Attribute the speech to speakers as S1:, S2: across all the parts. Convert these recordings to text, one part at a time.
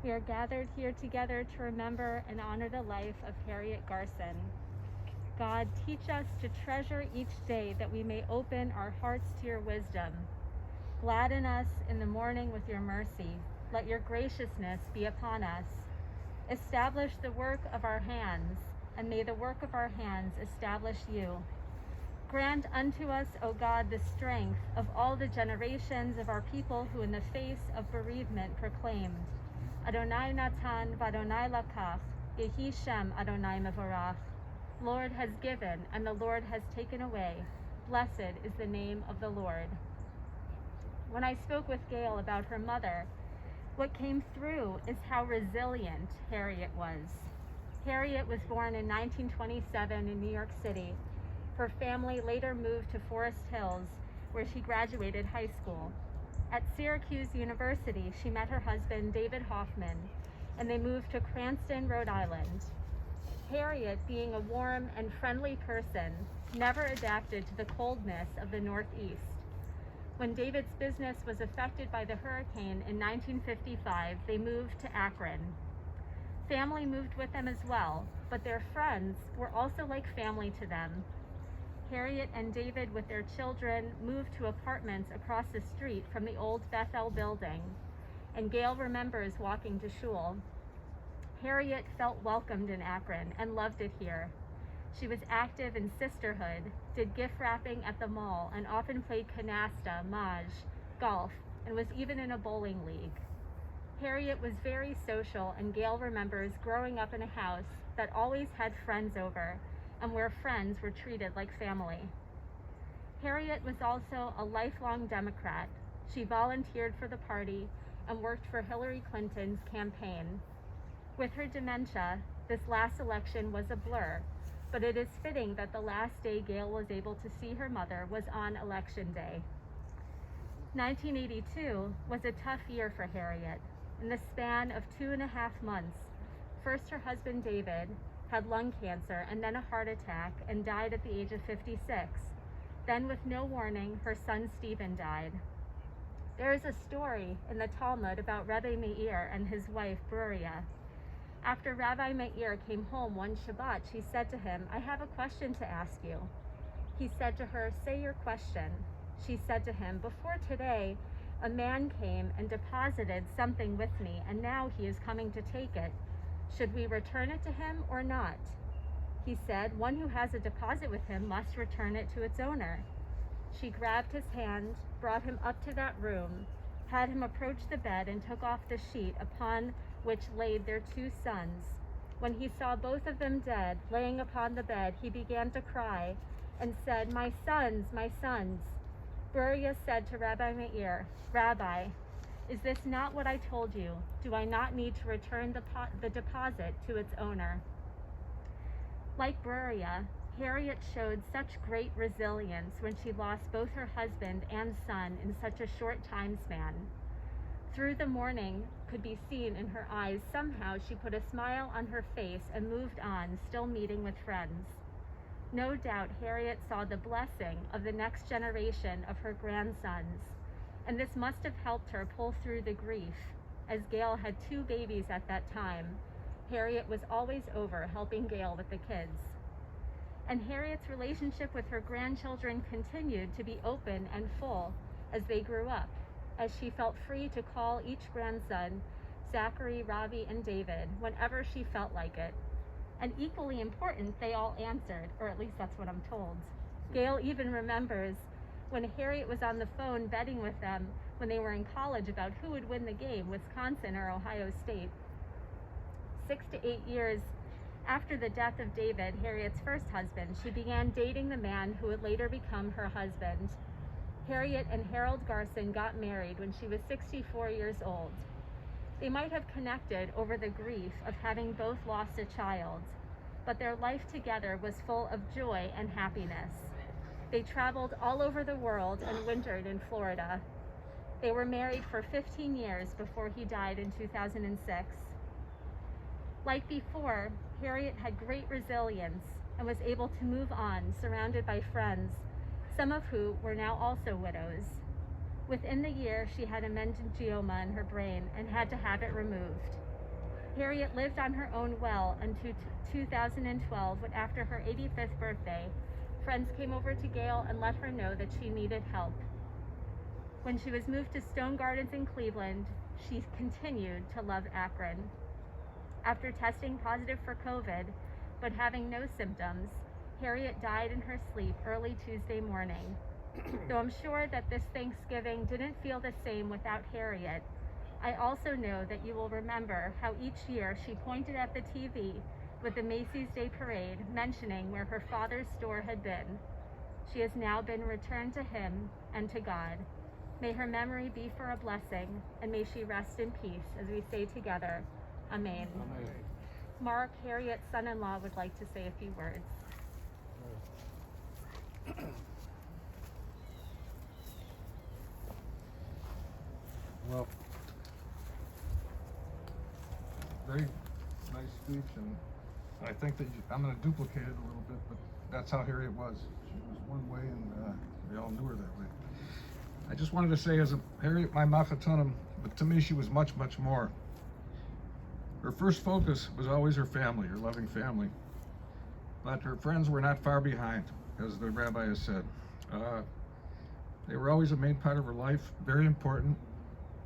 S1: We are gathered here together to remember and honor the life of Harriet Garson. God, teach us to treasure each day that we may open our hearts to your wisdom. Gladden us in the morning with your mercy. Let your graciousness be upon us. Establish the work of our hands, and may the work of our hands establish you. Grant unto us, O God, the strength of all the generations of our people who in the face of bereavement proclaimed, Adonai Natan v'Adonai Lakach, Yehi Shem Adonai Mevorach. Lord has given, and the Lord has taken away. Blessed is the name of the Lord. When I spoke with Gail about her mother, what came through is how resilient Harriet was. Harriet was born in 1927 in New York City. Her family later moved to Forest Hills, where she graduated high school. At Syracuse University, she met her husband, David Hoffman, and they moved to Cranston, Rhode Island. Harriet, being a warm and friendly person, never adapted to the coldness of the Northeast. When David's business was affected by the hurricane in 1955, they moved to Akron. Family moved with them as well, but their friends were also like family to them. Harriet and David, with their children, moved to apartments across the street from the old Bethel building, and Gail remembers walking to shul. Harriet felt welcomed in Akron and loved it here. She was active in sisterhood, did gift wrapping at the mall, and often played canasta, mahjong, golf, and was even in a bowling league. Harriet was very social, and Gail remembers growing up in a house that always had friends over, and where friends were treated like family. Harriet was also a lifelong Democrat. She volunteered for the party and worked for Hillary Clinton's campaign. With her dementia, this last election was a blur, but it is fitting that the last day Gail was able to see her mother was on Election Day. 1982 was a tough year for Harriet. In the span of 2.5 months, first her husband David had lung cancer and then a heart attack and died at the age of 56. Then, with no warning, her son Stephen died. There is a story in the Talmud about Rabbi Meir and his wife Beruria. After Rabbi Meir came home one Shabbat, she said to him, I have a question to ask you. He said to her, say your question. She said to him, before today, a man came and deposited something with me, and now he is coming to take it. Should we return it to him or not? He said, one who has a deposit with him must return it to its owner. She grabbed his hand, brought him up to that room, had him approach the bed, and took off the sheet upon which laid their 2 sons. When he saw both of them dead, laying upon the bed, he began to cry and said, my sons, my sons. Beruria said to Rabbi Meir, Rabbi, is this not what I told you? Do I not need to return the deposit to its owner? Like Beruria, Harriet showed such great resilience when she lost both her husband and son in such a short time span. Through the mourning could be seen in her eyes, somehow she put a smile on her face and moved on, still meeting with friends. No doubt Harriet saw the blessing of the next generation of her grandsons, and this must have helped her pull through the grief. As Gail had 2 babies at that time, Harriet was always over helping Gail with the kids. And Harriet's relationship with her grandchildren continued to be open and full as they grew up, as she felt free to call each grandson Zachary, Robbie, and David whenever she felt like it. And equally important, they all answered, or at least that's what I'm told. Gail even remembers when Harriet was on the phone betting with them when they were in college about who would win the game, Wisconsin or Ohio State. 6 to 8 years after the death of David, Harriet's first husband, she began dating the man who would later become her husband. Harriet and Harold Garson got married when she was 64 years old. They might have connected over the grief of having both lost a child, but their life together was full of joy and happiness. They traveled all over the world and wintered in Florida. They were married for 15 years before he died in 2006. Like before, Harriet had great resilience and was able to move on, surrounded by friends, some of who were now also widows. Within the year, she had a meningioma in her brain and had to have it removed. Harriet lived on her own well until 2012, when after her 85th birthday, friends came over to Gail and let her know that she needed help. When she was moved to Stone Gardens in Cleveland, she continued to love Akron. After testing positive for COVID, but having no symptoms, Harriet died in her sleep early Tuesday morning. Though I'm sure that this Thanksgiving didn't feel the same without Harriet, I also know that you will remember how each year she pointed at the TV with the Macy's Day Parade, mentioning where her father's store had been. She has now been returned to him and to God. May her memory be for a blessing, and may she rest in peace, as we say together, Amen.
S2: Amen.
S1: Mark, Harriet's son-in-law, would like to say a few words.
S2: Well, very nice speech, and I think that I'm going to duplicate it a little bit, but that's how Harriet was. She was one way, and we all knew her that way. I just wanted to say, as a Harriet, my machatonim, but to me she was much, much more. Her first focus was always her family, her loving family, but her friends were not far behind, as the rabbi has said. They were always a main part of her life, very important,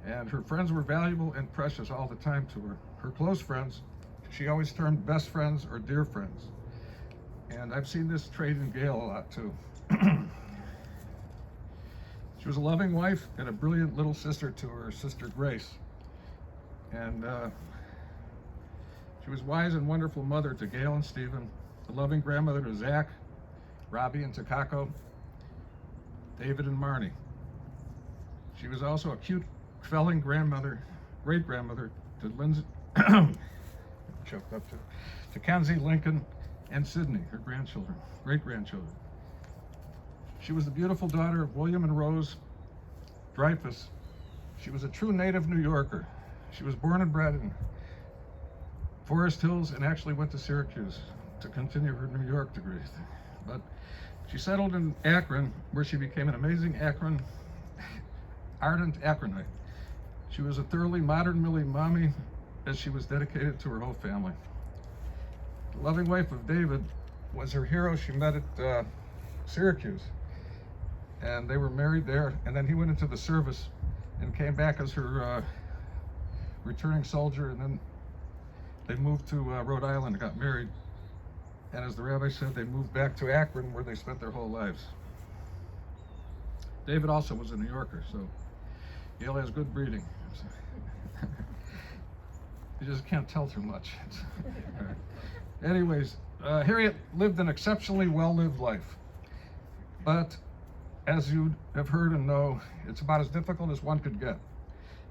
S2: and her friends were valuable and precious all the time to her. Her close friends, she always termed best friends or dear friends. And I've seen this trait in Gail a lot too. She was a loving wife and a brilliant little sister to her sister Grace. And she was wise and wonderful mother to Gail and Stephen, a loving grandmother to Zach, Robbie and Takako, David and Marnie. She was also a cute, felling grandmother, great-grandmother to Lindsay, choked up to Kenzie, Lincoln, and Sydney, her grandchildren, great-grandchildren. She was the beautiful daughter of William and Rose Dreyfus. She was a true native New Yorker. She was born and bred in Forest Hills and actually went to Syracuse to continue her New York degrees. But she settled in Akron, where she became an amazing ardent Akronite. She was a thoroughly modern Millie mommy, as she was dedicated to her whole family. The loving wife of David was her hero she met at Syracuse. And they were married there, and then he went into the service and came back as her returning soldier, and then they moved to Rhode Island and got married. And as the rabbi said, they moved back to Akron, where they spent their whole lives. David also was a New Yorker, so Gail has good breeding. You just can't tell too much. Anyways, Harriet lived an exceptionally well-lived life. But as you have heard and know, it's about as difficult as one could get.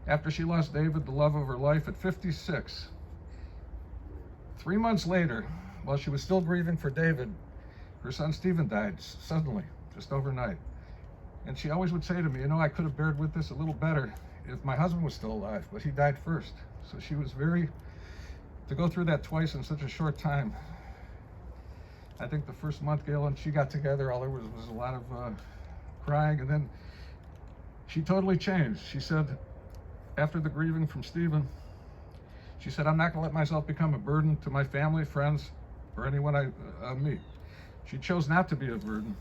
S2: After she lost David, the love of her life, at 56, 3 months later, while she was still grieving for David, her son Stephen died suddenly, just overnight. And she always would say to me, you know, I could have bared with this a little better if my husband was still alive, but he died first. So she was to go through that twice in such a short time. I think the first month Gail and she got together, all there was a lot of crying, and then she totally changed. She said, after the grieving from Stephen, she said, I'm not gonna let myself become a burden to my family, friends, or anyone I meet. She chose not to be a burden.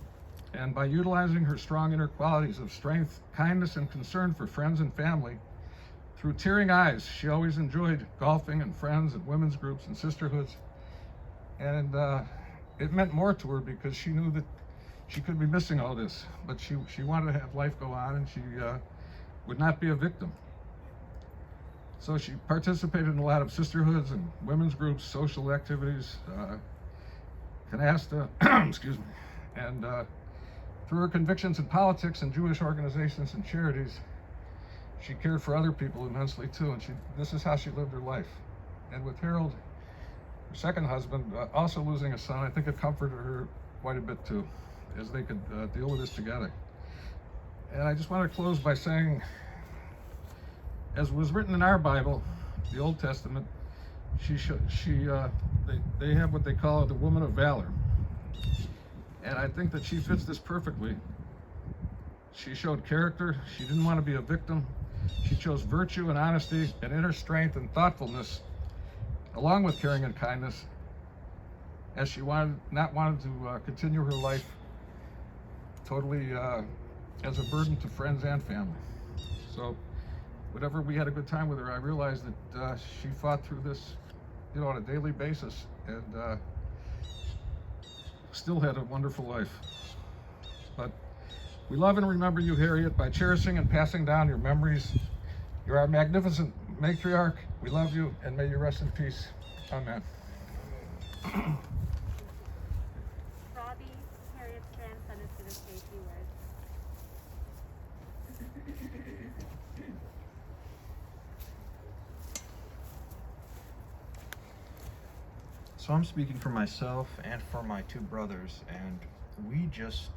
S2: And by utilizing her strong inner qualities of strength, kindness, and concern for friends and family, through tearing eyes, she always enjoyed golfing and friends and women's groups and sisterhoods. And it meant more to her because she knew that she could be missing all this, but she wanted to have life go on, and she would not be a victim. So she participated in a lot of sisterhoods and women's groups, social activities, canasta, excuse me, and through her convictions in politics and Jewish organizations and charities, she cared for other people immensely too, and this is how she lived her life. And with Harold, her second husband, also losing a son, I think it comforted her quite a bit too, as they could deal with this together. And I just want to close by saying, as was written in our Bible, the Old Testament, they have what they call the woman of valor. And I think that she fits this perfectly. She showed character. She didn't want to be a victim. She chose virtue and honesty and inner strength and thoughtfulness, along with caring and kindness, as she wanted to continue her life totally as a burden to friends and family. So whenever we had a good time with her, I realized that she fought through this, on a daily basis, and still had a wonderful life. But we love and remember you, Harriet, by cherishing and passing down your memories. You're our magnificent matriarch. We love you, and may you rest in peace. Amen.
S1: Robbie, Harriet's grandson, is going to say a few words.
S3: So I'm speaking for myself and for my two brothers, and we just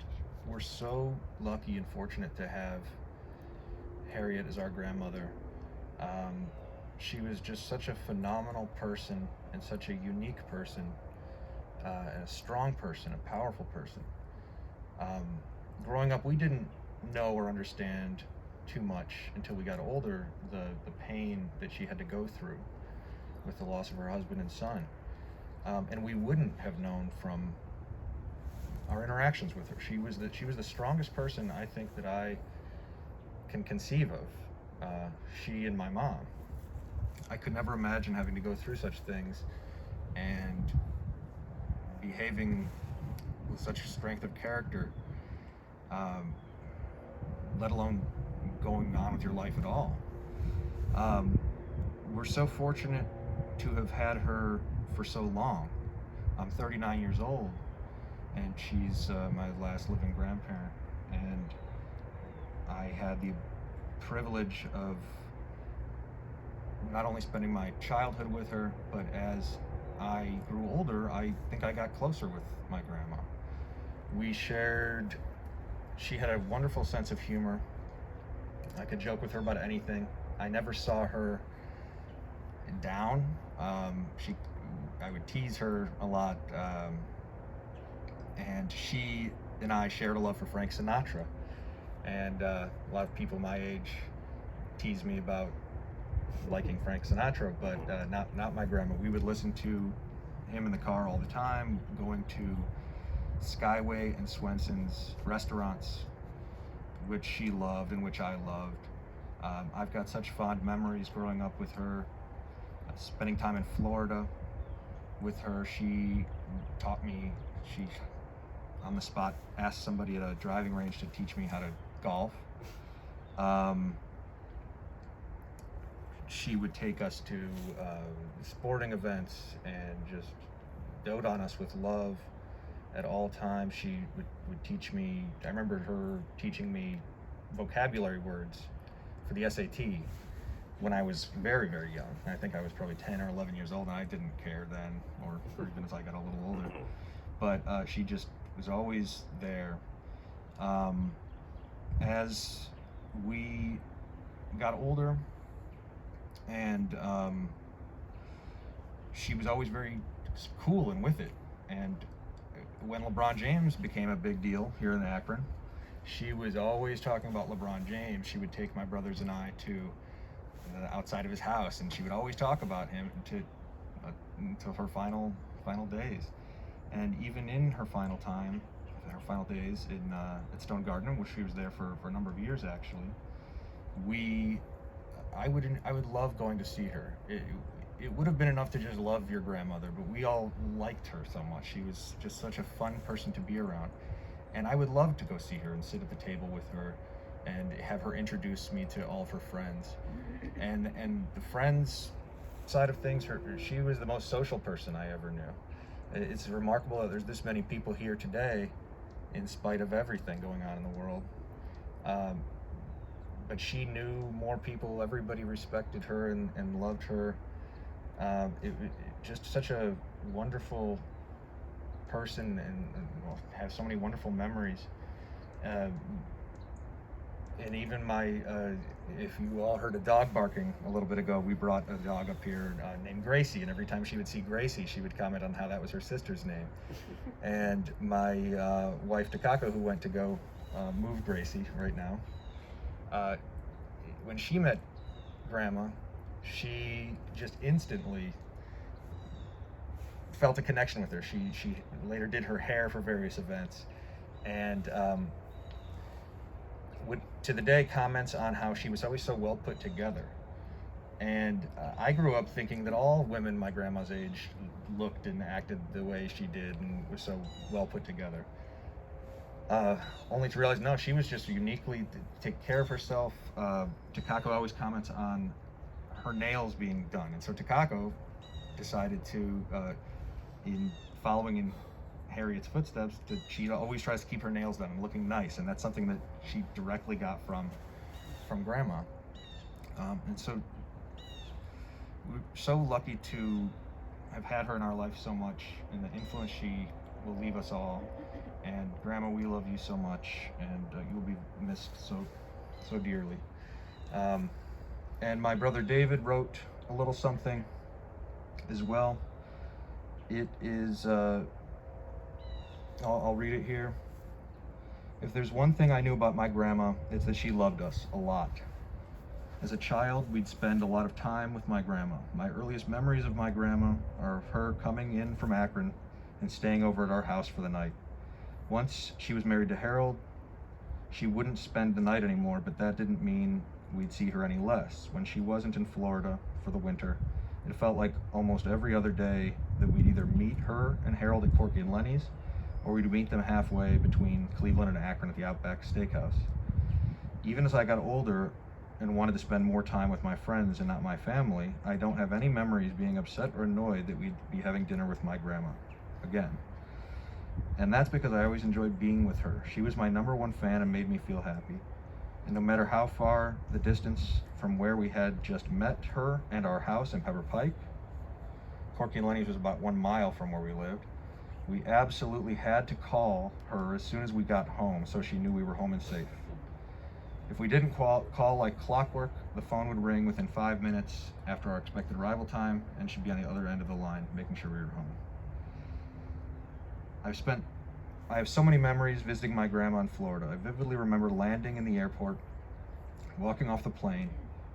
S3: were so lucky and fortunate to have Harriet as our grandmother. She was just such a phenomenal person and such a unique person, and a strong person, a powerful person. Growing up, we didn't know or understand too much until we got older, the pain that she had to go through with the loss of her husband and son. And we wouldn't have known from our interactions with her. She was the strongest person I think that I can conceive of. She and my mom. I could never imagine having to go through such things and behaving with such strength of character, let alone going on with your life at all. We're so fortunate to have had her for so long. I'm 39 years old, and she's my last living grandparent, and I had the privilege of not only spending my childhood with her, but as I grew older, I think I got closer with my grandma. She had a wonderful sense of humor. I could joke with her about anything. I never saw her down. I would tease her a lot, and she and I shared a love for Frank Sinatra, and a lot of people my age tease me about liking Frank Sinatra, but not my grandma. We would listen to him in the car all the time, going to Skyway and Swenson's restaurants, which she loved and which I loved. I've got such fond memories growing up with her, spending time in Florida with her. She taught me, she on the spot asked somebody at a driving range to teach me how to golf. She would take us to sporting events and just dote on us with love at all times. She would teach me, I remember her teaching me vocabulary words for the SAT when I was very, very young. I think I was probably 10 or 11 years old, and I didn't care then, or even as I got a little older. But she just was always there. As we got older, and she was always very cool and with it. And when LeBron James became a big deal here in Akron, she was always talking about LeBron James. She would take my brothers and I to outside of his house, and she would always talk about him until her final days. And even in her final time, her final days at Stone Garden, which she was there for a number of years actually, I would love going to see her. It would have been enough to just love your grandmother, but we all liked her so much. She was just such a fun person to be around. And I would love to go see her and sit at the table with her and have her introduce me to all of her friends. And the friends side of things, she was the most social person I ever knew. It's remarkable that there's this many people here today in spite of everything going on in the world. but she knew more people. Everybody respected her and loved her. Just such a wonderful person, and well, have so many wonderful memories. And even if you all heard a dog barking a little bit ago, we brought a dog up here named Gracie, and every time she would see Gracie, she would comment on how that was her sister's name. And my wife, Takako, who went to go move Gracie right now, when she met Grandma, she just instantly felt a connection with her. She later did her hair for various events, and would to the day comments on how she was always so well put together. And I grew up thinking that all women my grandma's age looked and acted the way she did and was so well put together. Only to realize, no, she was just uniquely take care of herself. Takako always comments on her nails being done, and so Takako decided to, in following in Harriet's footsteps, she always tries to keep her nails done and looking nice, and that's something that she directly got from Grandma. And so we're so lucky to have had her in our life so much, and the influence she will leave us all. And Grandma, we love you so much, and you'll be missed so dearly. And my brother David wrote a little something as well. It is, I'll read it here. If there's one thing I knew about my grandma, it's that she loved us a lot. As a child, we'd spend a lot of time with my grandma. My earliest memories of my grandma are of her coming in from Akron and staying over at our house for the night. Once she was married to Harold, she wouldn't spend the night anymore, but that didn't mean we'd see her any less. When she wasn't in Florida for the winter, it felt like almost every other day that we'd either meet her and Harold at Corky and Lenny's, or we'd meet them halfway between Cleveland and Akron at the Outback Steakhouse. Even as I got older and wanted to spend more time with my friends and not my family, I don't have any memories being upset or annoyed that we'd be having dinner with my grandma again. And that's because I always enjoyed being with her. She was my #1 fan and made me feel happy. And no matter how far the distance from where we had just met her and our house in Pepper Pike, Corky and Lenny's was about 1 mile from where we lived, we absolutely had to call her as soon as we got home so she knew we were home and safe. If we didn't call like clockwork, the phone would ring within 5 minutes after our expected arrival time, and she'd be on the other end of the line, making sure we were home. I have so many memories visiting my grandma in Florida. I vividly remember landing in the airport, walking off the plane,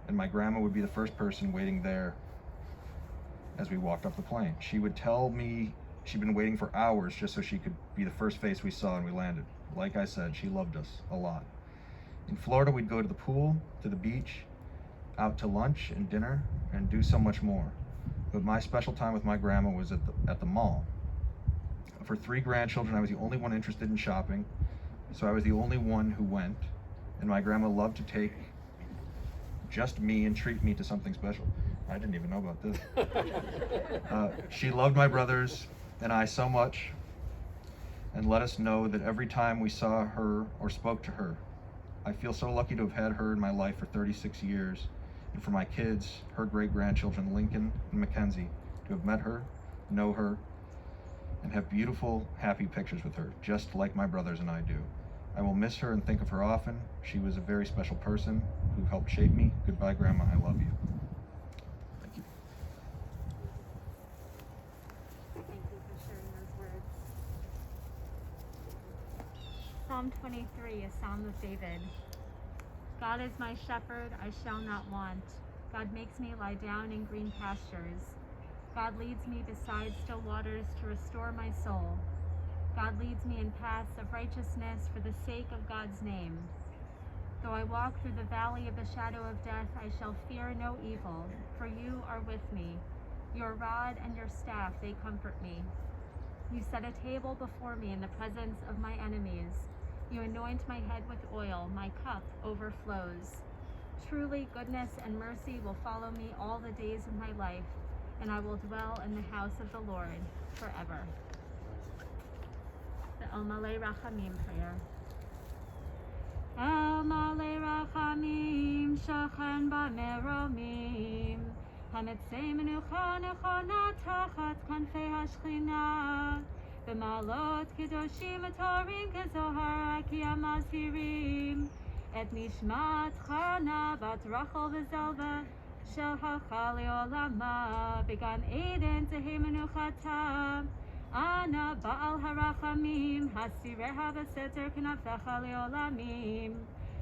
S3: and my grandma would be the first person waiting there as we walked off the plane. She would tell me she'd been waiting for hours just so she could be the first face we saw when we landed. Like I said, she loved us a lot. In Florida, we'd go to the pool, to the beach, out to lunch and dinner, and do so much more. But my special time with my grandma was at the mall. For 3 grandchildren, I was the only one interested in shopping, so I was the only one who went, and my grandma loved to take just me and treat me to something special. I didn't even know about this. She loved my brothers and I so much, and let us know that every time we saw her or spoke to her. I feel so lucky to have had her in my life for 36 years, and for my kids, her great-grandchildren, Lincoln and Mackenzie, to have met her, know her, and have beautiful, happy pictures with her, just like my brothers and I do. I will miss her and think of her often. She was a very special person who helped shape me. Goodbye, Grandma, I love you. Thank you.
S1: Thank you for sharing those words. Psalm 23, a Psalm of David. God is my shepherd, I shall not want. God makes me lie down in green pastures. God leads me beside still waters to restore my soul. God leads me in paths of righteousness for the sake of God's name. Though I walk through the valley of the shadow of death, I shall fear no evil, for you are with me. Your rod and your staff, they comfort me. You set a table before me in the presence of my enemies. You anoint my head with oil, my cup overflows. Truly, goodness and mercy will follow me all the days of my life, and I will dwell in the house of the Lord forever. The El Malay Rachamim prayer. El Malei Rachamim, Shachan B'Meromim, Hametzei Menucha Nechona Tachat Kanfei HaShechina, B'malot Kedoshim V'Torim Kezohar Ki Amazhirim, Et Nishmat Chana Bat Rachel V'Zelva, Shel Halcha Le'olama, B'Gan Eden Tehei Menuchata, Ana Baal Harachamim, Hasireha V'Seter Knafecha Le'olamim,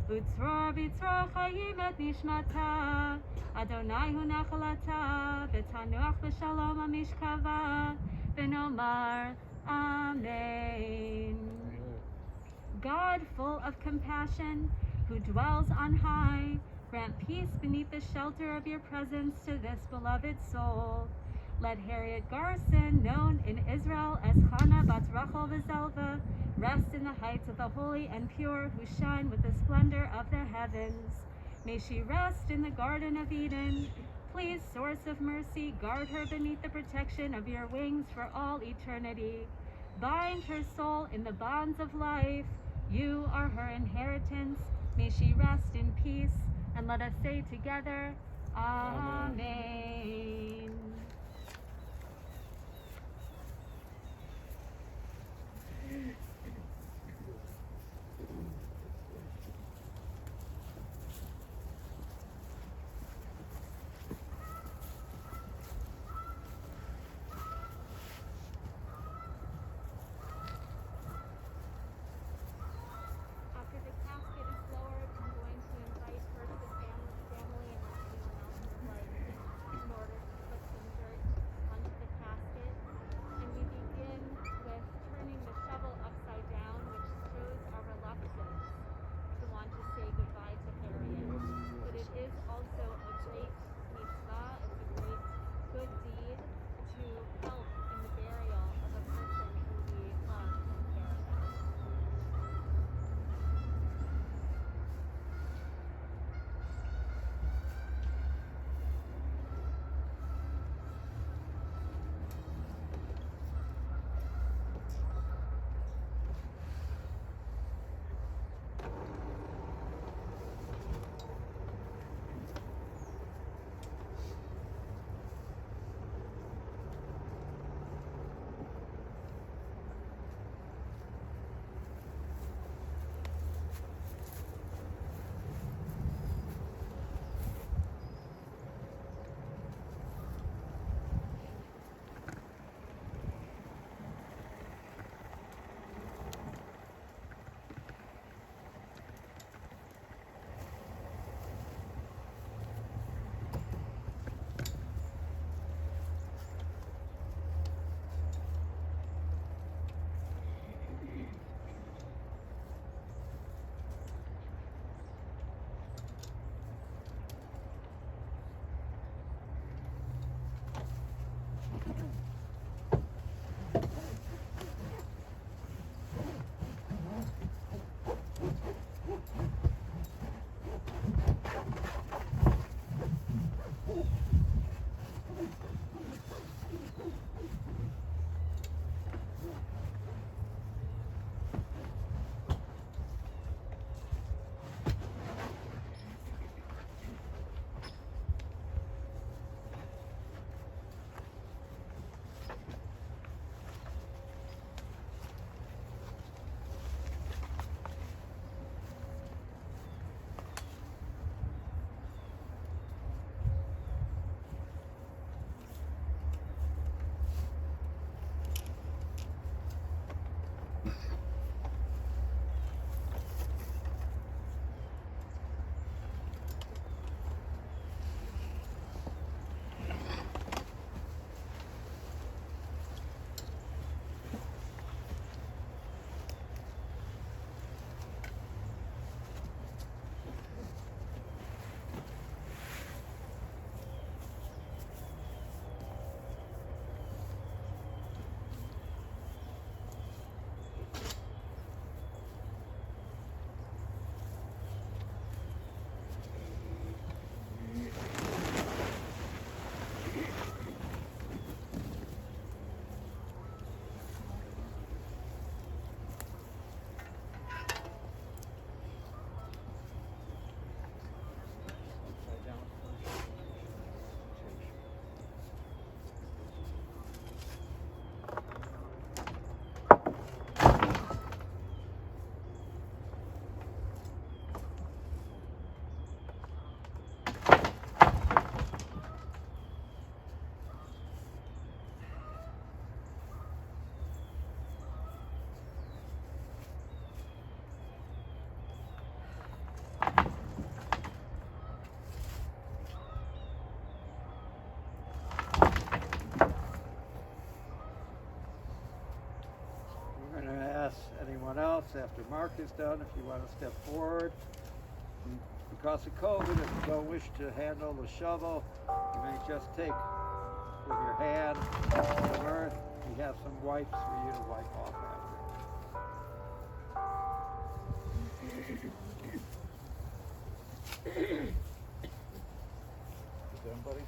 S1: Utzror B'Tzror Chayim Et Nishmata, Adonai Hu Nachalata, V'Tanuach B'Shalom HaMishkava, V'Nomar Amen. God, full of compassion, who dwells on high, grant peace beneath the shelter of your presence to this beloved soul. Let Harriet Garson, known in Israel as Chana Bat Rachel V'Zelva, rest in the heights of the holy and pure who shine with the splendor of the heavens. May she rest in the Garden of Eden. Please, source of mercy, guard her beneath the protection of your wings for all eternity. Bind her soul in the bonds of life. You are her inheritance. May she rest in peace. And let us say together, Amen. After the casket is lowered, I'm going to invite first the family and then anyone else who would like in order to put some dirt onto the casket. And we begin with turning the shovel upside
S4: after Mark is done, if you want to step forward. Because of COVID, if you don't wish to handle the shovel, you may just take with your hand some earth. We have some wipes for you to wipe off after. You done, buddy?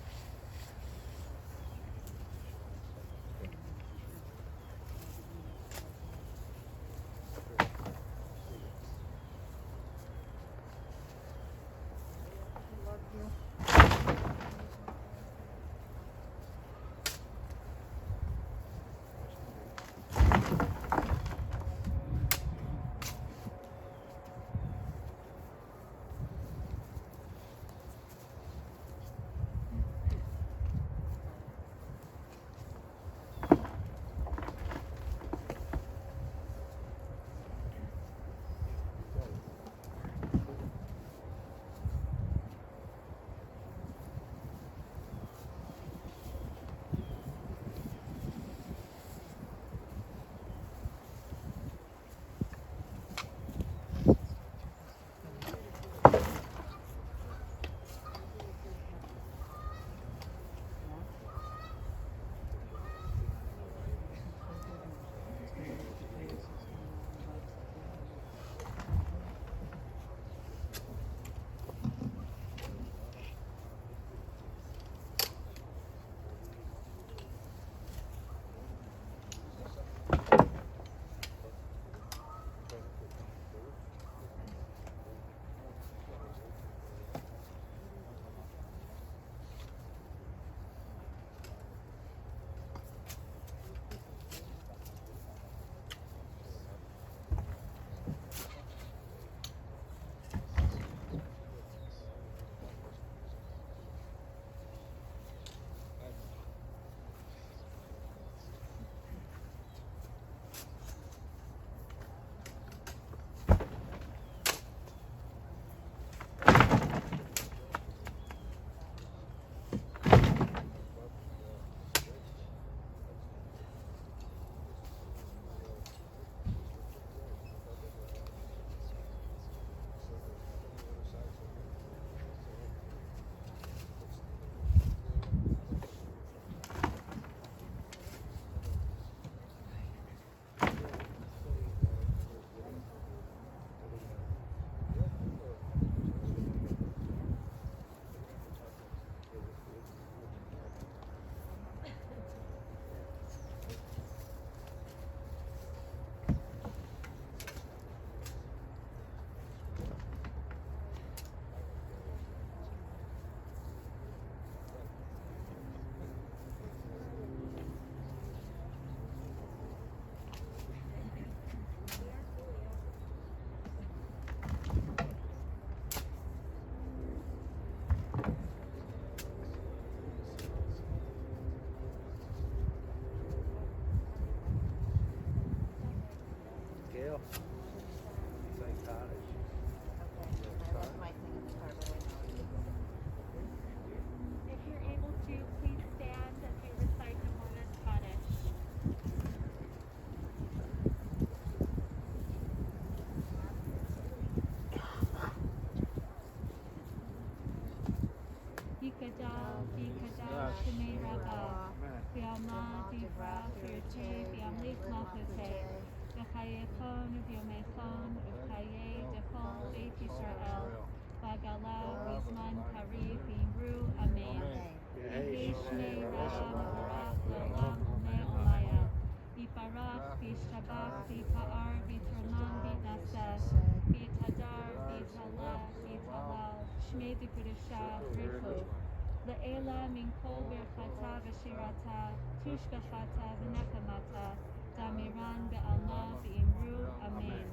S1: Le'ela min kol berchata v'shirata, tushbechata v'nechamata, damiran be'alma v'imru, amen.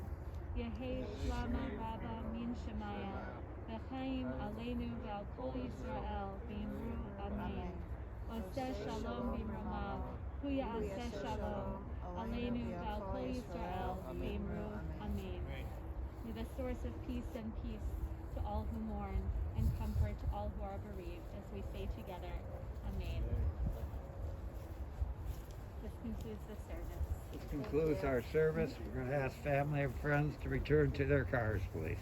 S1: Yehi shlama rabba min shemaya, v'chaim aleinu ve'al kol Yisrael, v'imru, amen. Oseh shalom b'imromav, hu ya'aseh shalom, aleinu ve'al kol Yisrael, v'imru, amen. May the source of peace and peace to all who mourn, and comfort to all who are bereaved, as we say together, amen. This concludes concludes the service.
S4: This concludes our service. We're going to ask family and friends to return to their cars, please.